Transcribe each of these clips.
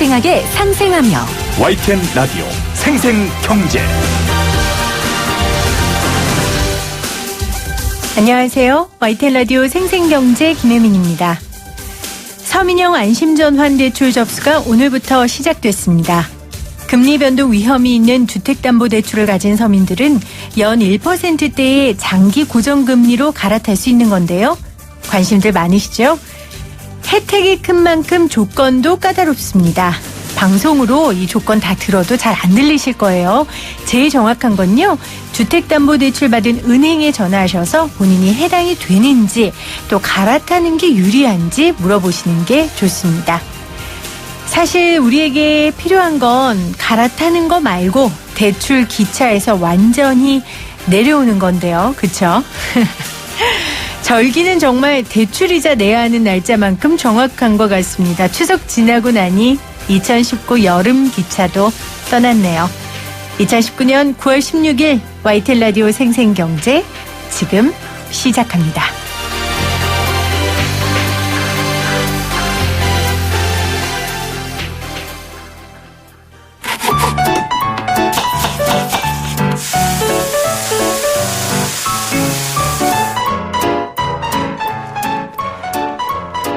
생생하게 상생하며 YTN 라디오 생생경제. 안녕하세요. YTN 라디오 생생경제 김혜민입니다. 서민형 안심전환대출 접수가 오늘부터 시작됐습니다. 금리 변동 위험이 있는 주택담보대출을 가진 서민들은 연 1%대의 장기 고정금리로 갈아탈 수 있는 건데요. 관심들 많으시죠? 혜택이 큰 만큼 조건도 까다롭습니다. 방송으로 이 조건 다 들어도 잘 안 들리실 거예요. 제일 정확한 건요. 주택담보대출 받은 은행에 전화하셔서 본인이 해당이 되는지 또 갈아타는 게 유리한지 물어보시는 게 좋습니다. 사실 우리에게 필요한 건 갈아타는 거 말고 대출 기차에서 완전히 내려오는 건데요. 그렇죠? 절기는 정말 대출이자 내야 하는 날짜만큼 정확한 것 같습니다. 추석 지나고 나니 2019 여름 기차도 떠났네요. 2019년 9월 16일 YTN 라디오 생생경제 지금 시작합니다.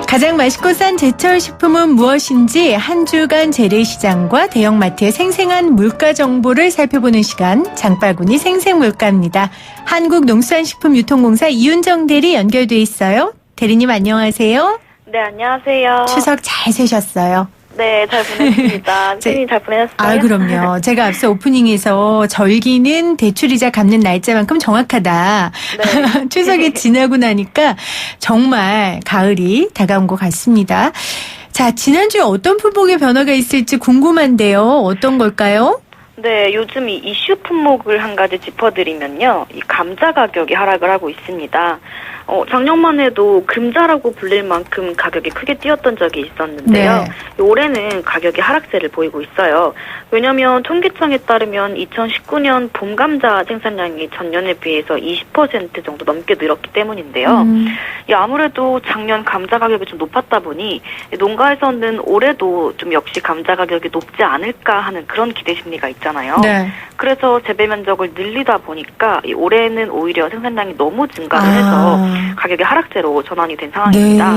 가장 맛있고 싼 제철 식품은 무엇인지 한 주간 재래시장과 대형마트의 생생한 물가 정보를 살펴보는 시간, 장바구니 생생물가입니다. 한국농수산식품유통공사 이윤정 대리 연결돼 있어요. 대리님 안녕하세요. 네, 안녕하세요. 추석 잘 새셨어요? 네, 잘 보냈습니다. 선생님 잘 보내셨어요? 아, 그럼요. 제가 앞서 오프닝에서 절기는 대출이자 갚는 날짜만큼 정확하다. 네. 추석이 지나고 나니까 정말 가을이 다가온 것 같습니다. 자, 지난주에 어떤 품목의 변화가 있을지 궁금한데요. 어떤 걸까요? 네, 요즘 이 이슈 품목을 한 가지 짚어드리면요. 이 감자 가격이 하락을 하고 있습니다. 작년만 해도 금자라고 불릴 만큼 가격이 크게 뛰었던 적이 있었는데요. 네. 올해는 가격이 하락세를 보이고 있어요. 왜냐하면 통계청에 따르면 2019년 봄 감자 생산량이 전년에 비해서 20% 정도 넘게 늘었기 때문인데요. 아무래도 작년 감자 가격이 좀 높았다 보니 농가에서는 올해도 좀 역시 감자 가격이 높지 않을까 하는 그런 기대 심리가 있잖아요. 네. 그래서 재배 면적을 늘리다 보니까 올해는 오히려 생산량이 너무 증가를 해서 가격이 하락세로 전환이 된 상황입니다.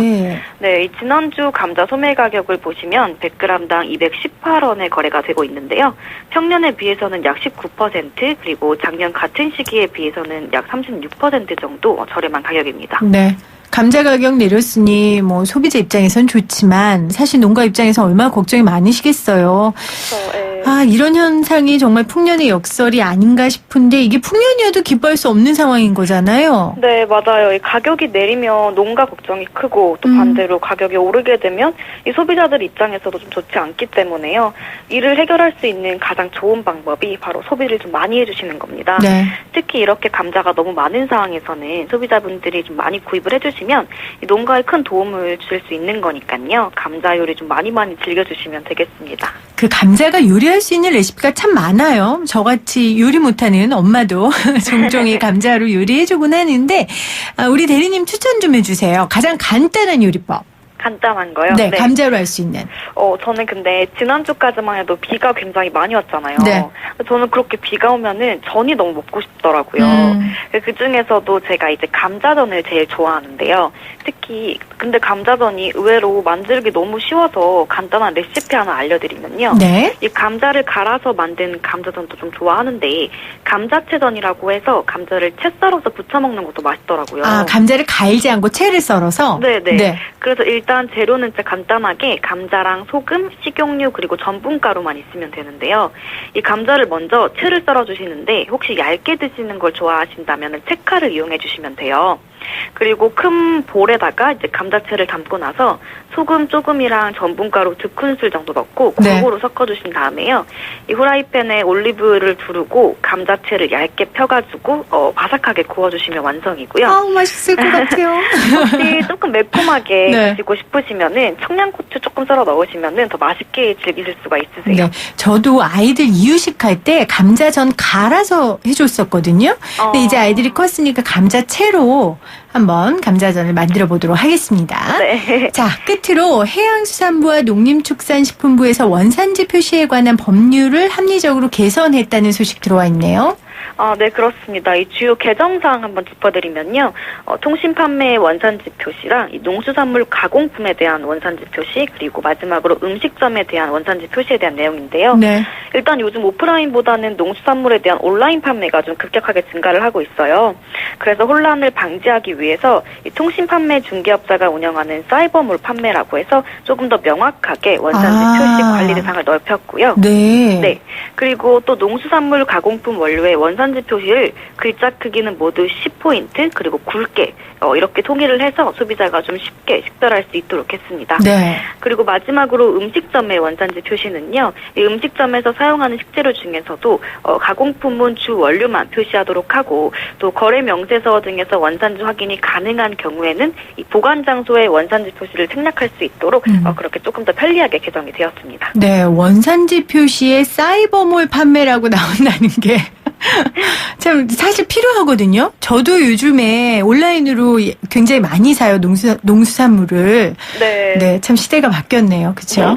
네, 이 지난주 감자 소매 가격을 보시면 100g당 218원에 거래가 되고 있는데요. 평년에 비해서는 약 19% 그리고 작년 같은 시기에 비해서는 약 36% 정도 저렴한 가격입니다. 네. 감자 가격 내렸으니 뭐 소비자 입장에선 좋지만 사실 농가 입장에서 얼마나 걱정이 많으시겠어요. 그렇죠. 아, 이런 현상이 정말 풍년의 역설이 아닌가 싶은데 이게 풍년이어도 기뻐할 수 없는 상황인 거잖아요. 네, 맞아요. 이 가격이 내리면 농가 걱정이 크고 또 반대로 가격이 오르게 되면 이 소비자들 입장에서도 좀 좋지 않기 때문에요. 이를 해결할 수 있는 가장 좋은 방법이 바로 소비를 좀 많이 해주시는 겁니다. 네. 특히 이렇게 감자가 너무 많은 상황에서는 소비자분들이 좀 많이 구입을 해주시면 이 농가에 큰 도움을 줄 수 있는 거니까요. 감자 요리 좀 많이 즐겨주시면 되겠습니다. 그 감자가 요리할 수 있는 레시피가 참 많아요. 저같이 요리 못하는 엄마도 종종 이 감자로 요리해주곤 하는데 우리 대리님 추천 좀 해주세요. 가장 간단한 요리법. 간단한 거요? 네, 감자로 할 수 있는. 저는 근데 지난주까지만 해도 비가 굉장히 많이 왔잖아요. 네. 저는 그렇게 비가 오면은 전이 너무 먹고 싶더라고요. 그 중에서도 제가 이제 감자전을 제일 좋아하는데요. 특히 근데 감자전이 의외로 만들기 너무 쉬워서 간단한 레시피 하나 알려드리면요. 네. 이 감자를 갈아서 만든 감자전도 좀 좋아하는데 감자채전이라고 해서 감자를 채 썰어서 부쳐 먹는 것도 맛있더라고요. 아, 감자를 갈지 않고 채를 썰어서? 네네. 네. 그래서 일단 재료는 진짜 간단하게 감자랑 소금, 식용유 그리고 전분가루만 있으면 되는데요. 이 감자를 먼저 채를 썰어주시는데 혹시 얇게 드시는 걸 좋아하신다면 채칼을 이용해 주시면 돼요. 그리고 큰 볼에다가 이제 감자채를 담고 나서 소금 조금이랑 전분가루 2큰술 정도 넣고 골고루 섞어주신 다음에요. 이 후라이팬에 올리브유를 두르고 감자채를 얇게 펴가지고 바삭하게 구워주시면 완성이고요. 아우, 맛있을 것 같아요. 혹시 조금 매콤하게 드시고 싶으시면은 청양고추 조금 썰어 넣으시면은 더 맛있게 즐기실 수가 있으세요. 네, 저도 아이들 이유식 할 때 감자전 갈아서 해줬었거든요. 근데 이제 아이들이 컸으니까 감자채로 한번 감자전을 만들어 보도록 하겠습니다. 네. 자, 끝으로 해양수산부와 농림축산식품부에서 원산지 표시에 관한 법률을 합리적으로 개선했다는 소식 들어와 있네요. 네, 그렇습니다. 이 주요 개정사항 한번 짚어드리면요. 통신 판매의 원산지 표시랑 이 농수산물 가공품에 대한 원산지 표시, 그리고 마지막으로 음식점에 대한 원산지 표시에 대한 내용인데요. 네. 일단 요즘 오프라인보다는 농수산물에 대한 온라인 판매가 좀 급격하게 증가를 하고 있어요. 그래서 혼란을 방지하기 위해서 이 통신 판매 중개업자가 운영하는 사이버몰 판매라고 해서 조금 더 명확하게 원산지 표시 관리 대상을 넓혔고요. 네. 네. 그리고 또 농수산물 가공품 원료의 원산지 표시를 글자 크기는 모두 10포인트 그리고 굵게 이렇게 통일을 해서 소비자가 좀 쉽게 식별할 수 있도록 했습니다. 네. 그리고 마지막으로 음식점의 원산지 표시는요. 이 음식점에서 사용하는 식재료 중에서도 가공품은 주 원료만 표시하도록 하고 또 거래 명세서 등에서 원산지 확인이 가능한 경우에는 이 보관 장소의 원산지 표시를 생략할 수 있도록 그렇게 조금 더 편리하게 개정이 되었습니다. 네, 원산지 표시에 사이버몰 판매라고 나온다는 게 참 사실 필요하거든요. 저도 요즘에 온라인으로 굉장히 많이 사요. 농수산물을. 네. 네, 참 시대가 바뀌었네요. 그렇죠?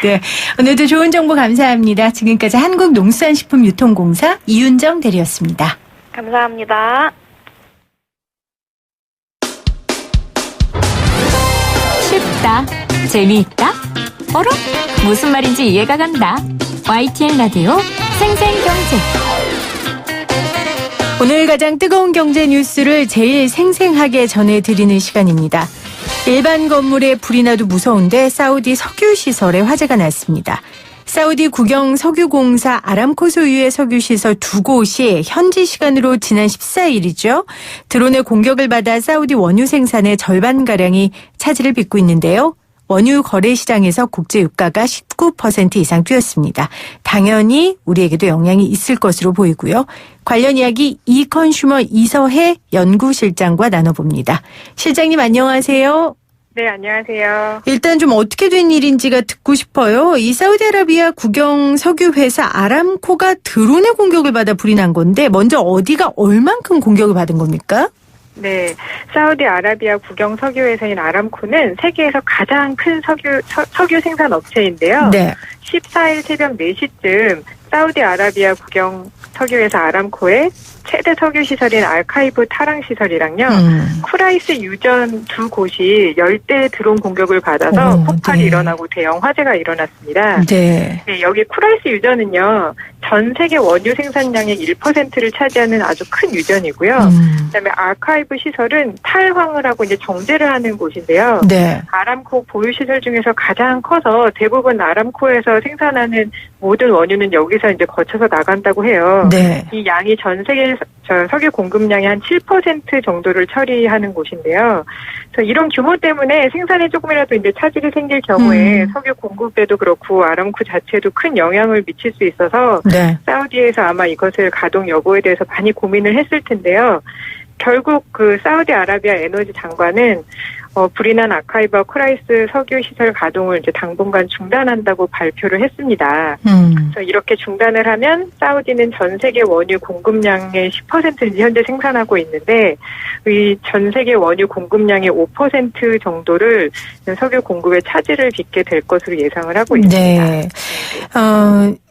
네. 오늘도 좋은 정보 감사합니다. 지금까지 한국농수산식품유통공사 이윤정 대리였습니다. 감사합니다. 쉽다, 재미있다, 어라? 무슨 말인지 이해가 간다. YTN 라디오 생생경제. 오늘 가장 뜨거운 경제 뉴스를 제일 생생하게 전해드리는 시간입니다. 일반 건물에 불이 나도 무서운데 사우디 석유시설에 화재가 났습니다. 사우디 국영 석유공사 아람코 소유의 석유시설 두 곳이 현지 시간으로 지난 14일이죠. 드론의 공격을 받아 사우디 원유 생산의 절반가량이 차질을 빚고 있는데요. 원유 거래 시장에서 국제 유가가 19% 이상 뛰었습니다. 당연히 우리에게도 영향이 있을 것으로 보이고요. 관련 이야기 이컨슈머 이서해 연구실장과 나눠봅니다. 실장님 안녕하세요. 네, 안녕하세요. 일단 좀 어떻게 된 일인지가 듣고 싶어요. 이 사우디아라비아 국영 석유회사 아람코가 드론의 공격을 받아 불이 난 건데 먼저 어디가 얼만큼 공격을 받은 겁니까? 네, 사우디아라비아 국영 석유회사인 아람코는 세계에서 가장 큰 석유 생산 업체인데요. 네. 14일 새벽 4시쯤 사우디아라비아 국영 석유회사 아람코의 최대 석유 시설인 알카이브 타랑 시설이랑요. 쿠라이스 유전 두 곳이 열대 드론 공격을 받아서 폭발이 일어나고 대형 화재가 일어났습니다. 네. 네, 여기 쿠라이스 유전은요. 전 세계 원유 생산량의 1%를 차지하는 아주 큰 유전이고요. 그다음에 아카이브 시설은 탈황을 하고 이제 정제를 하는 곳인데요. 네. 아람코 보유 시설 중에서 가장 커서 대부분 아람코에서 생산하는 모든 원유는 여기서 이제 거쳐서 나간다고 해요. 네. 이 양이 전 세계 석유 공급량의 한 7% 정도를 처리하는 곳인데요. 그래서 이런 규모 때문에 생산에 조금이라도 이제 차질이 생길 경우에 석유 공급에도 그렇고 아람코 자체에도 큰 영향을 미칠 수 있어서 네. 사우디에서 아마 이것을 가동 여부에 대해서 많이 고민을 했을 텐데요. 결국 그 사우디아라비아 에너지 장관은 불이 난 아카이브와 쿠라이스 석유 시설 가동을 이제 당분간 중단한다고 발표를 했습니다. 그래서 이렇게 중단을 하면 사우디는 전 세계 원유 공급량의 10%를 현재 생산하고 있는데 이 전 세계 원유 공급량의 5% 정도를 석유 공급에 차질을 빚게 될 것으로 예상을 하고 있습니다. 네.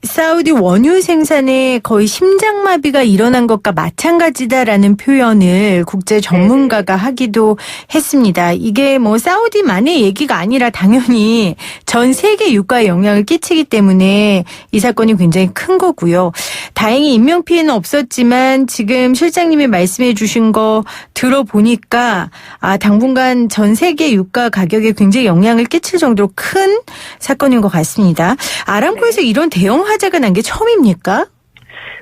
사우디 원유 생산에 거의 심장마비가 일어난 것과 마찬가지다라는 표현을 국제 전문가가 하기도 했습니다. 이게 뭐 사우디만의 얘기가 아니라 당연히 전 세계 유가에 영향을 끼치기 때문에 이 사건이 굉장히 큰 거고요. 다행히 인명피해는 없었지만 지금 실장님이 말씀해 주신 거 들어보니까 당분간 전 세계 유가 가격에 굉장히 영향을 끼칠 정도로 큰 사건인 것 같습니다. 아람코에서 이런 대형 화재가 난 게 처음입니까?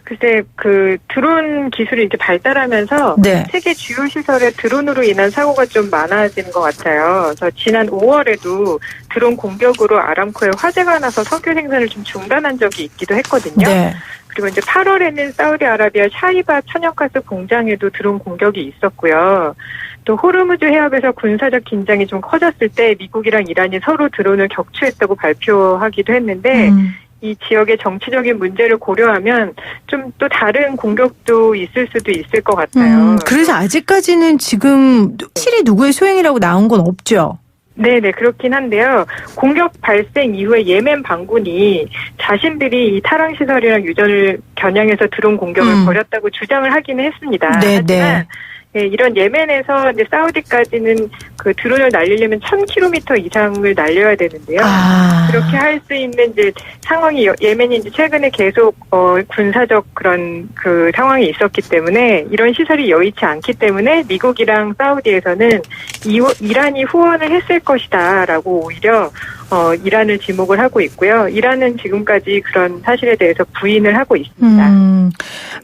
글쎄, 그 드론 기술이 이제 발달하면서 네. 세계 주요 시설에 드론으로 인한 사고가 좀 많아지는 것 같아요. 그래서 지난 5월에도 드론 공격으로 아람코에 화재가 나서 석유 생산을 좀 중단한 적이 있기도 했거든요. 네. 그리고 이제 8월에는 사우디아라비아 샤이바 천연가스 공장에도 드론 공격이 있었고요. 또 호르무즈 해협에서 군사적 긴장이 좀 커졌을 때 미국이랑 이란이 서로 드론을 격추했다고 발표하기도 했는데 이 지역의 정치적인 문제를 고려하면 좀 또 다른 공격도 있을 수도 있을 것 같아요. 그래서 아직까지는 지금 실이 누구의 소행이라고 나온 건 없죠? 네네, 그렇긴 한데요. 공격 발생 이후에 예멘 반군이 자신들이 이 타랑시설이랑 유전을 겨냥해서 드론 공격을 벌였다고 주장을 하기는 했습니다. 네네. 하지만 네, 이런 예멘에서 이제 사우디까지는 그 드론을 날리려면 1000km 이상을 날려야 되는데요. 그렇게 할 수 있는 이제 상황이 예멘이 이제 최근에 계속 군사적 그런 그 상황이 있었기 때문에 이런 시설이 여의치 않기 때문에 미국이랑 사우디에서는 이란이 후원을 했을 것이다라고 오히려 이란을 지목을 하고 있고요. 이란은 지금까지 그런 사실에 대해서 부인을 하고 있습니다.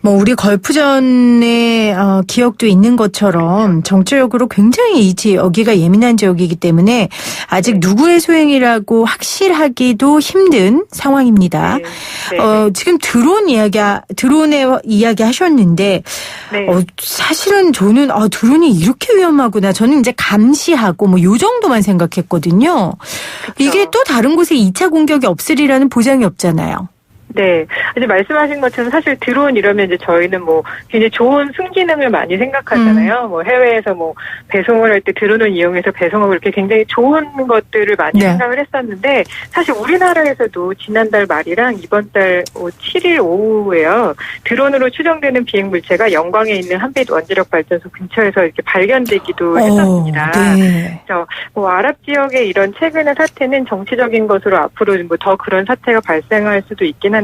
뭐 우리 걸프전의 기억도 있는 것처럼 정치적으로 굉장히 여기가 예민한 지역이기 때문에 아직 누구의 소행이라고 확실하기도 힘든 상황입니다. 네. 지금 드론의 이야기 하셨는데 네. 사실은 저는 드론이 이렇게 위험하구나. 저는 이제 감시하고 뭐 요 정도만 생각했거든요. 그쵸. 이게 또 다른 곳에 2차 공격이 없으리라는 보장이 없잖아요. 네. 이제 말씀하신 것처럼 사실 드론 이러면 이제 저희는 뭐 굉장히 좋은 순기능을 많이 생각하잖아요. 뭐 해외에서 뭐 배송을 할 때 드론을 이용해서 배송하고 이렇게 굉장히 좋은 것들을 많이 생각을 했었는데 사실 우리나라에서도 지난달 말이랑 이번 달 7일 오후에요. 드론으로 추정되는 비행 물체가 영광에 있는 한빛 원자력 발전소 근처에서 이렇게 발견되기도 했었습니다. 네. 그래서 뭐 아랍 지역의 이런 최근의 사태는 정치적인 것으로 앞으로 뭐 더 그런 사태가 발생할 수도 있긴 한데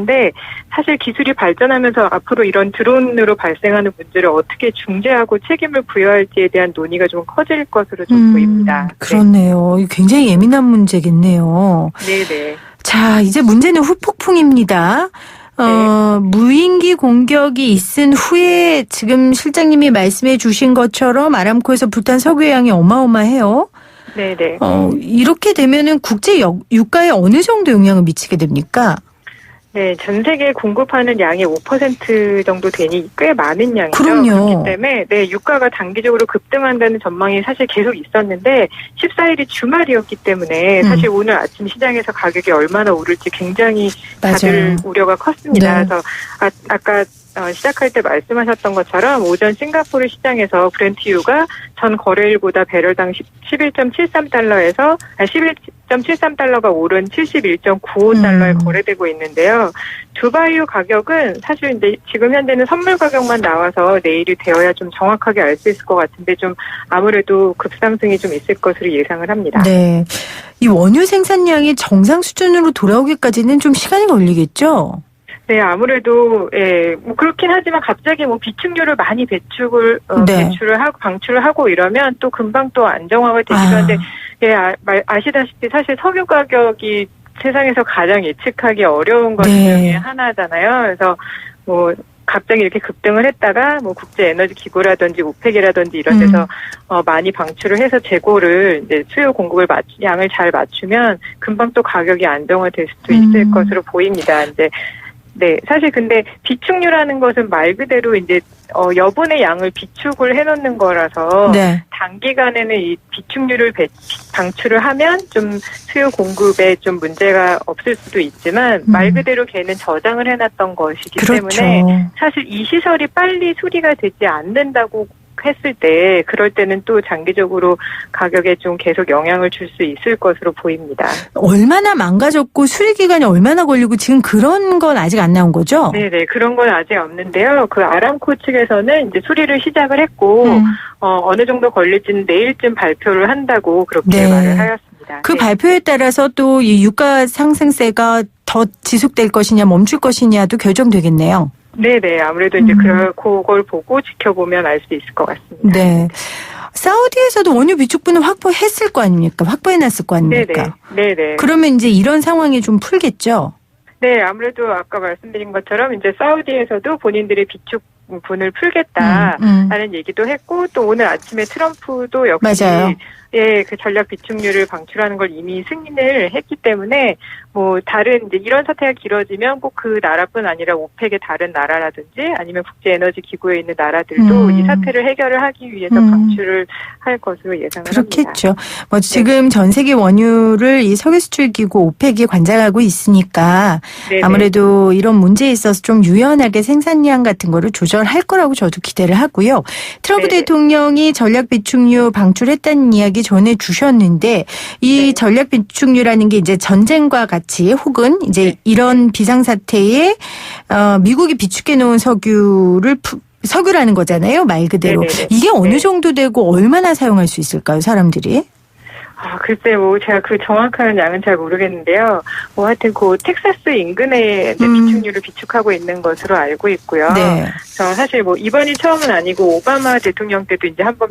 사실 기술이 발전하면서 앞으로 이런 드론으로 발생하는 문제를 어떻게 중재하고 책임을 부여할지에 대한 논의가 좀 커질 것으로 좀 보입니다. 그렇네요. 굉장히 예민한 문제겠네요. 네네. 자, 이제 문제는 후폭풍입니다. 무인기 공격이 있은 후에 지금 실장님이 말씀해 주신 것처럼 아람코에서 불탄 석유의 양이 어마어마해요. 네네. 이렇게 되면은 국제 유가에 어느 정도 영향을 미치게 됩니까? 네, 전 세계에 공급하는 양의 5% 정도 되니 꽤 많은 양이죠. 그럼요. 그렇기 때문에 유가가 단기적으로 급등한다는 전망이 사실 계속 있었는데 14일이 주말이었기 때문에 사실 오늘 아침 시장에서 가격이 얼마나 오를지 굉장히 다들 우려가 컸습니다. 네. 그래서 아까 시작할 때 말씀하셨던 것처럼 오전 싱가포르 시장에서 브렌트유가 전 거래일보다 배럴당 11.73달러에서 11.73달러가 오른 71.95달러에 거래되고 있는데요. 두바이유 가격은 사실 이제 지금 현재는 선물 가격만 나와서 내일이 되어야 좀 정확하게 알 수 있을 것 같은데 좀 아무래도 급상승이 좀 있을 것으로 예상을 합니다. 네. 이 원유 생산량이 정상 수준으로 돌아오기까지는 좀 시간이 걸리겠죠? 네, 아무래도 뭐 그렇긴 하지만 갑자기 뭐 비축류를 많이 배출을 하고 방출을 하고 이러면 또 금방 또 안정화가 되기도 한데 아시다시피 사실 석유 가격이 세상에서 가장 예측하기 어려운 것 중에 하나잖아요. 그래서 뭐 갑자기 이렇게 급등을 했다가 뭐 국제 에너지 기구라든지 오펙이라든지 이런 데서 많이 방출을 해서 재고를 이제 수요 공급을 양을 잘 맞추면 금방 또 가격이 안정화될 수도 있을 것으로 보입니다. 이제 네, 사실 근데 비축류라는 것은 말 그대로 이제 여분의 양을 비축을 해놓는 거라서 단기간에는 이 비축류를 방출을 하면 좀 수요 공급에 좀 문제가 없을 수도 있지만 말 그대로 걔는 저장을 해놨던 것이기 때문에 사실 이 시설이 빨리 수리가 되지 않는다고 했을 때 그럴 때는 또 장기적으로 가격에 좀 계속 영향을 줄 수 있을 것으로 보입니다. 얼마나 망가졌고 수리 기간이 얼마나 걸리고 지금 그런 건 아직 안 나온 거죠? 네네, 그런 건 아직 없는데요. 그 아람코 측에서는 이제 수리를 시작을 했고 어느 정도 걸릴지는 내일쯤 발표를 한다고 그렇게 말을 하였습니다. 그 발표에 따라서 또 이 유가 상승세가 더 지속될 것이냐 멈출 것이냐도 결정되겠네요. 네네, 아무래도 이제 그걸 보고 지켜보면 알 수 있을 것 같습니다. 네. 사우디에서도 원유 비축분을 확보했을 거 아닙니까? 확보해놨을 거 아닙니까? 네네. 그러면 이제 이런 상황이 좀 풀겠죠? 네, 아무래도 아까 말씀드린 것처럼 이제 사우디에서도 본인들의 비축분을 풀겠다라는 얘기도 했고 또 오늘 아침에 트럼프도 역시 예, 그 전략 비축률을 방출하는 걸 이미 승인을 했기 때문에 뭐 다른 이제 이런 사태가 길어지면 꼭 그 나라뿐 아니라 오펙의 다른 나라라든지 아니면 국제 에너지 기구에 있는 나라들도 이 사태를 해결을 하기 위해서 방출을 할 것으로 예상을 그렇겠죠. 합니다. 뭐 지금 전 세계 원유를 이 석유 수출 기구 오펙이 관장하고 있으니까 네네. 아무래도 이런 문제에 있어서 좀 유연하게 생산량 같은 거를 조절할 거라고 저도 기대를 하고요. 트럼프 네네. 대통령이 전략 비축유 방출했다는 이야기 전해 주셨는데 이 네. 전략 비축유라는 게 이제 전쟁과 같이 혹은 이제 네. 이런 비상사태에 미국이 비축해 놓은 석유라는 거잖아요. 말 그대로. 네네네. 이게 어느 네. 정도 되고 얼마나 사용할 수 있을까요, 사람들이? 글쎄, 제가 그 정확한 양은 잘 모르겠는데요. 하여튼 그 텍사스 인근에 이제 비축유를 비축하고 있는 것으로 알고 있고요. 네. 사실 이번이 처음은 아니고 오바마 대통령 때도 이제 한번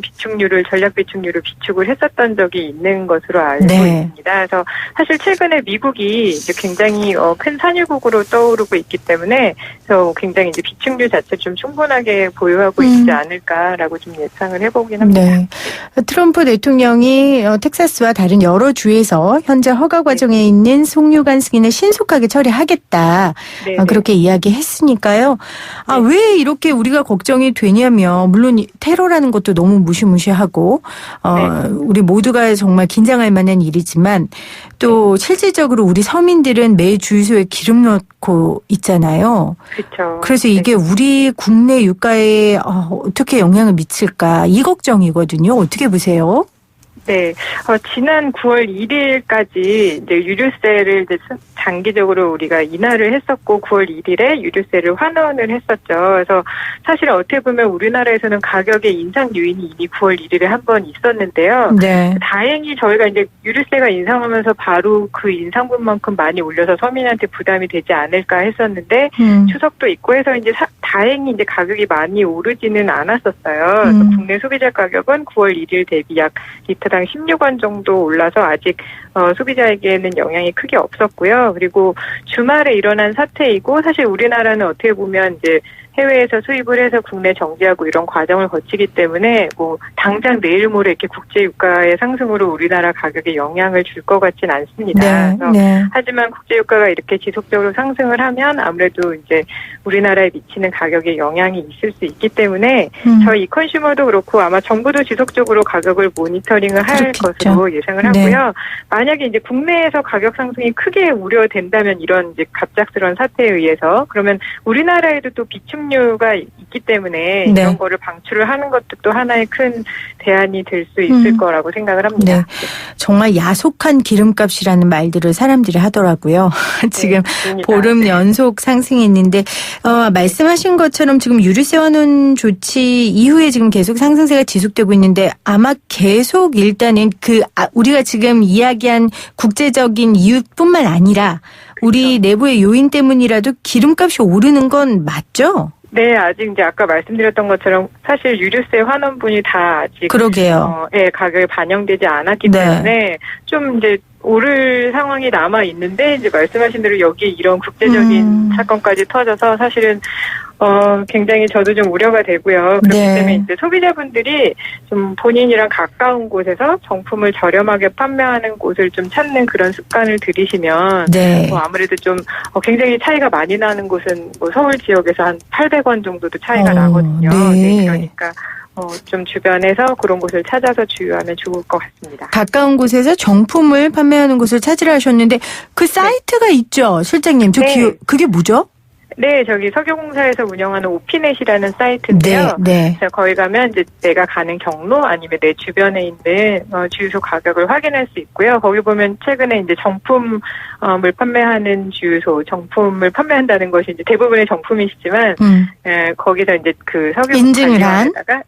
전략 비축유를 비축을 했었던 적이 있는 것으로 알고 네. 있습니다. 그래서 사실 최근에 미국이 이제 굉장히 큰 산유국으로 떠오르고 있기 때문에 그래서 굉장히 이제 비축유 자체 좀 충분하게 보유하고 있지 않을까라고 좀 예상을 해보긴 합니다. 네. 트럼프 대통령이 텍사스와 다른 여러 주에서 현재 허가 과정에 있는 석유관 승인을 신속하게 처리하겠다. 네네. 그렇게 이야기했으니까요. 네. 왜 이렇게 우리가 걱정이 되냐면 물론 테러라는 것도 너무 무시무시하고 우리 모두가 정말 긴장할 만한 일이지만 또 실질적으로 우리 서민들은 매 주유소에 기름 넣고 있잖아요. 그렇죠. 그래서 이게 우리 국내 유가에 어떻게 영향을 미칠까 이 걱정이거든요. 어떻게 보세요? 네, 지난 9월 1일까지 이제 유류세를 이제 장기적으로 우리가 인하를 했었고 9월 1일에 유류세를 환원을 했었죠. 그래서 사실 어떻게 보면 우리나라에서는 가격의 인상 요인이 이미 9월 1일에 한 번 있었는데요. 네. 다행히 저희가 이제 유류세가 인상하면서 바로 그 인상분만큼 많이 올려서 서민한테 부담이 되지 않을까 했었는데 추석도 있고 해서 이제 다행히 이제 가격이 많이 오르지는 않았었어요. 그래서 국내 소비자 가격은 9월 1일 대비 약 리터당 16원 정도 올라서 아직 소비자에게는 영향이 크게 없었고요. 그리고 주말에 일어난 사태이고 사실 우리나라는 어떻게 보면 이제 해외에서 수입을 해서 국내 정제하고 이런 과정을 거치기 때문에 당장 내일 모레 이렇게 국제 유가의 상승으로 우리나라 가격에 영향을 줄 것 같진 않습니다. 네. 하지만 국제 유가가 이렇게 지속적으로 상승을 하면 아무래도 이제 우리나라에 미치는 가격에 영향이 있을 수 있기 때문에 저희 이컨슈머도 그렇고 아마 정부도 지속적으로 가격을 모니터링을 할 그렇겠죠. 것으로 예상을 하고요. 만약에 이제 국내에서 가격 상승이 크게 우려된다면 이런 이제 갑작스러운 사태에 의해서 그러면 우리나라에도 또 비축유가 있기 때문에 이런 거를 방출을 하는 것도 또 하나의 큰 대안이 될 수 있을 거라고 생각을 합니다. 네. 정말 야속한 기름값이라는 말들을 사람들이 하더라고요. 지금 맞습니다. 보름 연속 상승했는데 말씀하신 것처럼 지금 유류세 환원 조치 이후에 지금 계속 상승세가 지속되고 있는데 아마 계속 일단은 우리가 지금 이야기한 국제적인 이유뿐만 아니라 우리 내부의 요인 때문이라도 기름값이 오르는 건 맞죠? 네, 아직 이제 아까 말씀드렸던 것처럼 사실 유류세 환원분이 다 아직 그러게요. 가격에 반영되지 않았기 네. 때문에 좀 이제 오를 상황이 남아 있는데 이제 말씀하신 대로 여기에 이런 국제적인 사건까지 터져서 사실은 굉장히 저도 좀 우려가 되고요. 그렇기 때문에 이제 소비자분들이 좀 본인이랑 가까운 곳에서 정품을 저렴하게 판매하는 곳을 좀 찾는 그런 습관을 들이시면 아무래도 좀 굉장히 차이가 많이 나는 곳은 서울 지역에서 한 800원 정도도 차이가 나거든요. 네, 그러니까 좀 주변에서 그런 곳을 찾아서 주유하면 좋을 것 같습니다. 가까운 곳에서 정품을 판매하는 곳을 찾으라 하셨는데 그 사이트가 있죠, 실장님. 그게 뭐죠? 네, 저기 석유공사에서 운영하는 오피넷이라는 사이트인데요. 그래서 거기 가면 이제 내가 가는 경로 아니면 내 주변에 있는 주유소 가격을 확인할 수 있고요. 거기 보면 최근에 이제 정품을 판매하는 주유소, 정품을 판매한다는 것이 이제 대부분의 정품이시지만 거기서 이제 그 석유 관리원에다가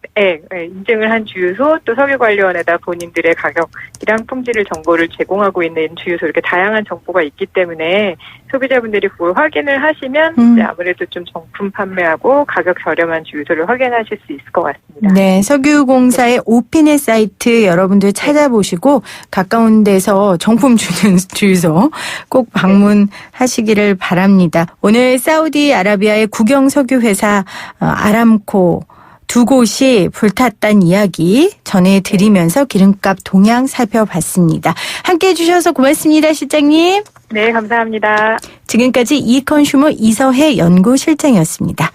인증을 한 주유소 또 석유관리원에다 본인들의 가격이랑 품질 정보를 제공하고 있는 주유소 이렇게 다양한 정보가 있기 때문에 소비자분들이 그걸 확인을 하시면 이제 아무래도 좀 정품 판매하고 가격 저렴한 주유소를 확인하실 수 있을 것 같습니다. 네, 석유공사의 오피넷 사이트 여러분들 찾아보시고 가까운 데서 정품 주는 주유소 꼭 방문하시기를 바랍니다. 오늘 사우디아라비아의 국영 석유회사 아람코 두 곳이 불탔다는 이야기 전해드리면서 기름값 동향 살펴봤습니다. 함께해 주셔서 고맙습니다, 실장님. 네, 감사합니다. 지금까지 이컨슈머 이서혜 연구실장이었습니다.